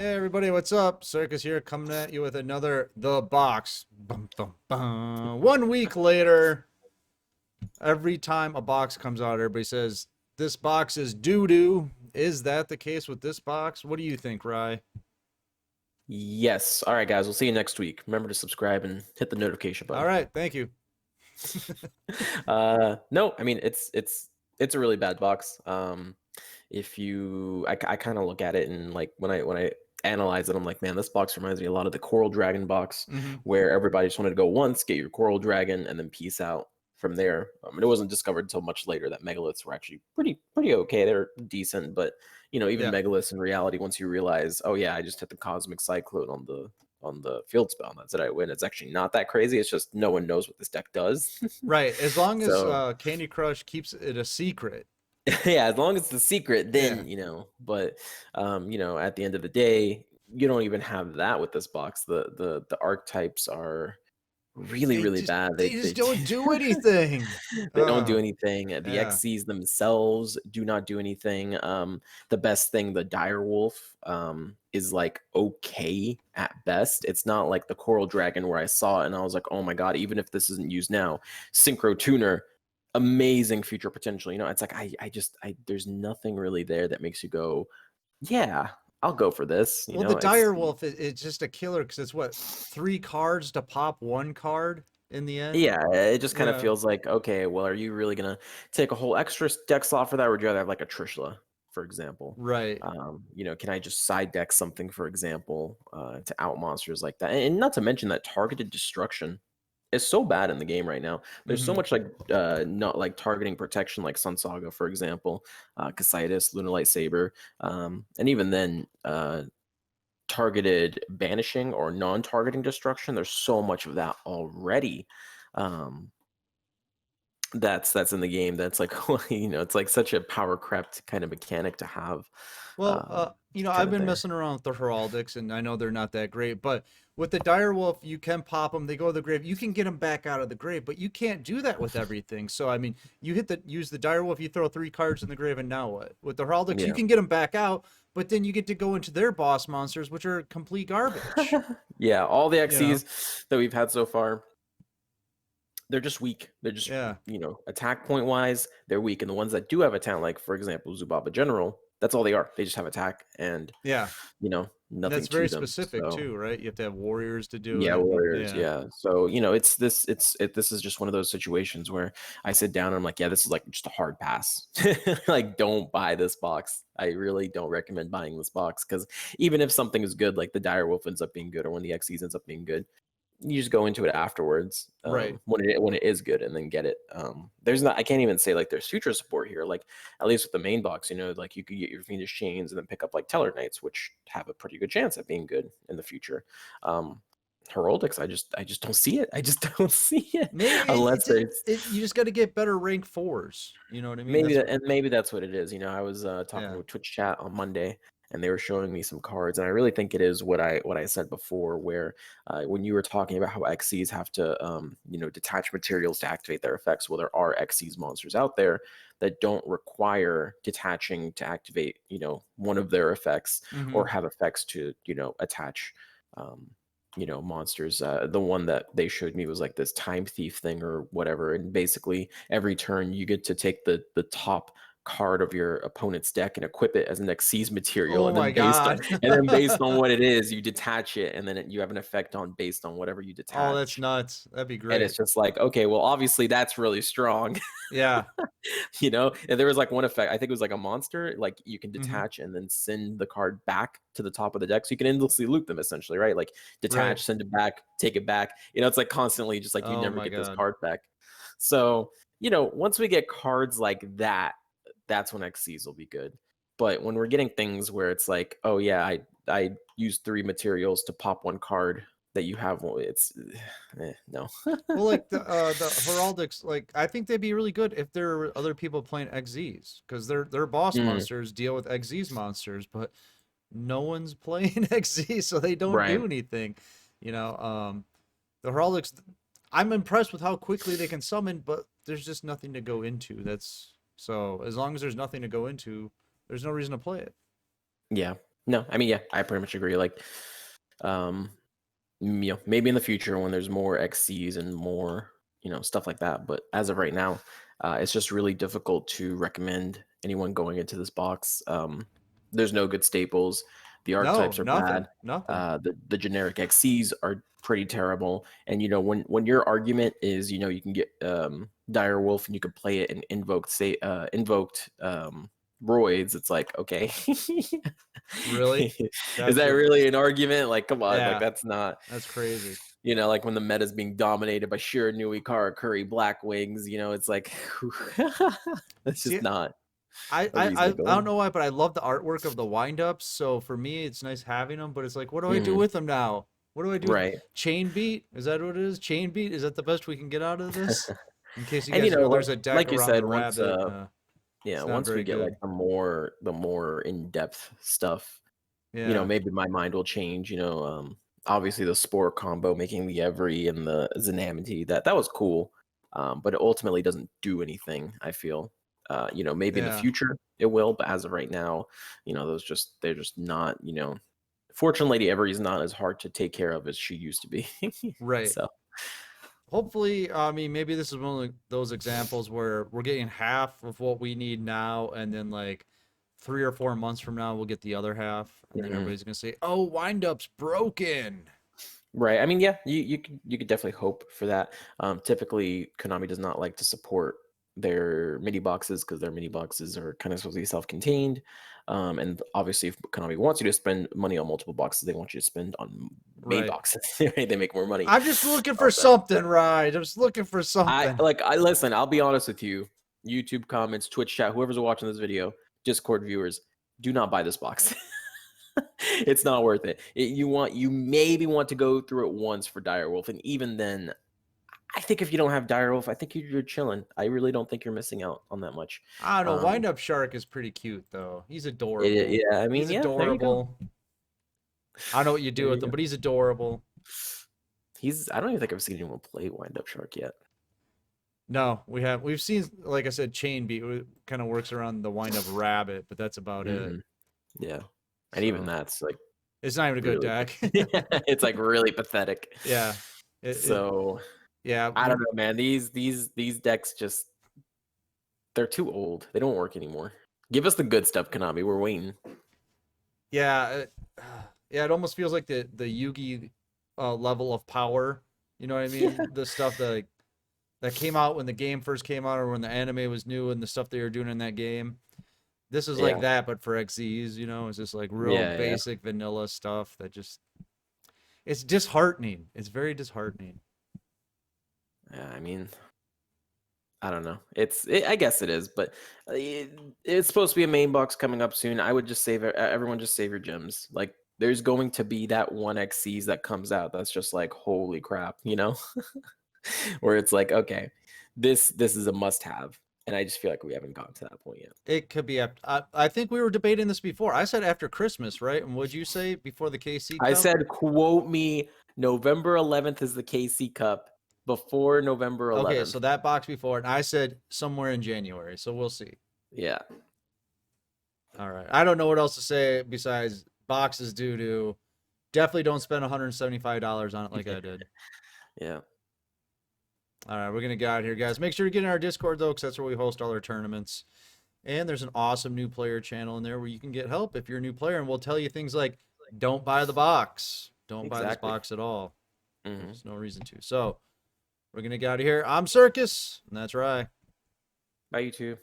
Hey everybody, what's up? Circus here, coming at you with another The Box. Bum, bum, bum. 1 week later, every time a box comes out, everybody says, this box is doo-doo. Is that the case with this box? What do you think, Rye? Yes. All right, guys. We'll see you next week. Remember to subscribe and hit the notification All button. right, thank you. No, I mean it's a really bad box. If you, I kind of look at it and like when I analyze it, I'm like, man, this box reminds me a lot of the Coral Dragon box, Hmm. where everybody just wanted to go once, get your Coral Dragon, and then peace out from there. And it wasn't discovered until much later that megaliths were actually pretty okay. They're decent, but even Yeah. megaliths in reality, once you realize, oh yeah, I just hit the Cosmic Cyclone on the field spell, and that's it, I win. It's actually not that crazy. It's just no one knows what this deck does. Right, as long as So Candy Crush keeps it a secret. yeah, as long as it's the secret, Yeah. then but at the end of the day, you don't even have that with this box. The archetypes are really, They really just bad. they just don't do anything. They don't do anything. The Yeah. XCs themselves do not do anything. The best thing, the Direwolf, is like okay at best. It's not like the Coral Dragon where I saw it and I was like, oh my god, even if this isn't used now, Synchro Tuner, amazing future potential. It's like I there's nothing really there that makes you go, yeah, I'll go for this. Well, the It's dire wolf is just a killer because it's what, 3 cards to pop 1 card in the end. Yeah, it just kind of Yeah, feels like, okay, well, are you really gonna take a whole extra deck slot for that, or would you rather have like a Trishula, for example? right. Can I just side deck something, for example, to out monsters like that? And not to mention that targeted destruction is so bad in the game right now. There's so Hmm. much like not like targeting protection, like Sun Saga, for example, Casitas, Luna Lightsaber, and even then, targeted banishing or non-targeting destruction. There's so much of that already. Um, that's in the game. That's like it's like such a power crept kind of mechanic to have, Well, kind I've of been there. messing around with the heraldics, and I know they're not that great. But with the dire wolf, you can pop them. They go to the grave. You can get them back out of the grave, but you can't do that with everything. So I mean, you use the dire wolf. You throw 3 cards in the grave, and now what? With the heraldics, you Yeah, can get them back out, but then you get to go into their boss monsters, which are complete garbage. yeah. All the You know? XCs that we've had so far, they're just weak. They're just, Yeah. attack point wise, they're weak. And the ones that do have attack, like for example, Zubaba General, that's all they are. They just have attack and, Yeah. And that's nothing very to them. specific So too, right? You have to have warriors to do yeah, it. And Warriors, yeah. yeah. So, this is just one of those situations where I sit down and I'm like, yeah, this is like just a hard pass. Like, don't buy this box. I really don't recommend buying this box because even if something is good, like the Direwolf ends up being good, or when the XCs ends up being good, you just go into it afterwards, Right. when it is good, and then get it. There's not, I can't even say like there's future support here. Like at least with the main box, like you could get your Fiendish Chains and then pick up like Teller Knights, which have a pretty good chance at being good in the future. Um, Heraldics, I just don't see it. I just don't see it Maybe unless there's you just got to get better rank fours. You know what I mean? maybe That's that, what. and maybe that's what it is. I was talking Yeah. with Twitch chat on Monday, and they were showing me some cards, and I really think it is what I said before, where when you were talking about how XCs have to detach materials to activate their effects. Well, there are XCs monsters out there that don't require detaching to activate one of their effects, Hmm. or have effects to attach. Monsters. The one that they showed me was like this time thief thing or whatever, and basically every turn you get to take the top card of your opponent's deck and equip it as an Xyz material, Oh and my then based on god. what it is, you detach it, and then you have an effect on based on whatever you Oh, that's detach. nuts. That'd be And great. it's just like, okay, well, obviously that's really strong. Yeah. And there was like one effect, I think it was like a monster, like you can Hmm. detach and then send the card back to the top of the deck, so you can endlessly loop them essentially, right? Like Right. detach, send it back, take it back. It's like constantly just like you Oh never my get this god. card back. So once we get cards like that, that's when XCs will be good. But when we're getting things where it's like, oh yeah, I used 3 materials to pop 1 card that you have, well, it's no. Well, like the heraldics, like I think they'd be really good if there were other people playing XZs, because their boss Mm, monsters deal with XZs monsters, but no one's playing XZ, so they don't right. do anything. You know, the heraldics. I'm impressed with how quickly they can summon, but there's just nothing to go into. That's so as long as there's nothing to go into, there's no reason to play it. Yeah. No, I mean, yeah, I pretty much agree. Like, um, maybe in the future when there's more XCs and more, stuff like that. But as of right now, it's just really difficult to recommend anyone going into this box. There's no good staples. The No, archetypes are bad. nothing. The generic XCs are pretty terrible. And when your argument is, you can get Dire Wolf and you can play it in invoked roids, it's like, okay. Really? Is That's that your really an argument? Like, come on, like yeah. that's not, That's crazy. like when the meta is being dominated by Shiranui, Karakuri, Black Wings, it's like that's See, just not I, a I reason I to I go don't know why, but I love the artwork of the wind-ups. So for me, it's nice having them. But it's like, what do I in. do with them now? What do I do with Right. chain beat? Is that what it is? Chain beat? Is that the best we can get out of this? In case you And guys know, like there's a deck like you around said, the once rabbit. yeah, It's not once we very get like good. the more in-depth stuff, Yeah, maybe my mind will change. Obviously the sport combo, making the Every and the Zenamity, that was cool. But it ultimately doesn't do anything, I feel. Maybe in the yeah, future it will, but as of right now, they're just not, fortunately Lady Every is not as hard to take care of as she used to be. right. So Hopefully, I mean, maybe this is one of those examples where we're getting half of what we need now, and then like 3 or 4 months from now, we'll get the other half, and then mhm. everybody's gonna say, "Oh, wind up's broken." Right. I mean, yeah, you could definitely hope for that. Typically, Konami does not like to support their mini boxes because their mini boxes are kind of supposed to be self-contained. And obviously, if Konami wants you to spend money on multiple boxes, they want you to spend on main Right. boxes. Right? They make more money I'm just looking for off that. something, right? I'm just looking for something. I listen. I'll be honest with you. YouTube comments, Twitch chat, whoever's watching this video, Discord viewers, do not buy this box. It's not worth it. You maybe want to go through it once for Direwolf, and even then, I think if you don't have Direwolf, I think you're chilling. I really don't think you're missing out on that much. I don't know. Um, Wind up shark is pretty cute though. He's adorable. yeah, I He's mean, yeah, there you go. adorable. I don't know what you There do with you him, go. but he's adorable. I don't even think I've seen anyone play Wind Up Shark yet. No, we've seen, like I said, chain beat kind of works around the wind up rabbit, but that's about it. Hmm. Yeah, and even So that's like it's not even a good really, deck. it's like really pathetic. Yeah. It So yeah, I don't know, man. These decks just they're too old. They don't work anymore. Give us the good stuff, Konami. We're waiting. yeah, yeah, it almost feels like the Yugi level of power. You know what I mean? The stuff that came out when the game first came out, or when the anime was new, and the stuff they were doing in that game. This is like Yeah, that, but for XZs. It's just like real yeah, yeah. basic vanilla stuff that just it's disheartening. It's very disheartening. Yeah, I mean, I don't know. I guess it is, but it's supposed to be a main box coming up soon. I would just save everyone. Just save your gems. Like, there's going to be that one XCs that comes out that's just like, holy crap, where it's like, okay, this is a must have, and I just feel like we haven't gotten to that point yet. It could be after. I think we were debating this before. I said after Christmas, right? And what'd you say before the KC I Cup? said, quote me, November 11th is the KC Cup. Before November Okay, 11th. so that box before, and I said somewhere in January. So we'll see. Yeah. All right. I don't know what else to say besides boxes due to definitely don't spend $175 on it like I did. Yeah. All right, we're gonna get out of here, guys. Make sure to get in our Discord though, because that's where we host all our tournaments. And there's an awesome new player channel in there where you can get help if you're a new player, and we'll tell you things like, "Don't buy the box. Don't buy this Exactly. box at all. Hmm. There's no reason to." So we're gonna get out of here. I'm Circus, and that's right. Bye, you two.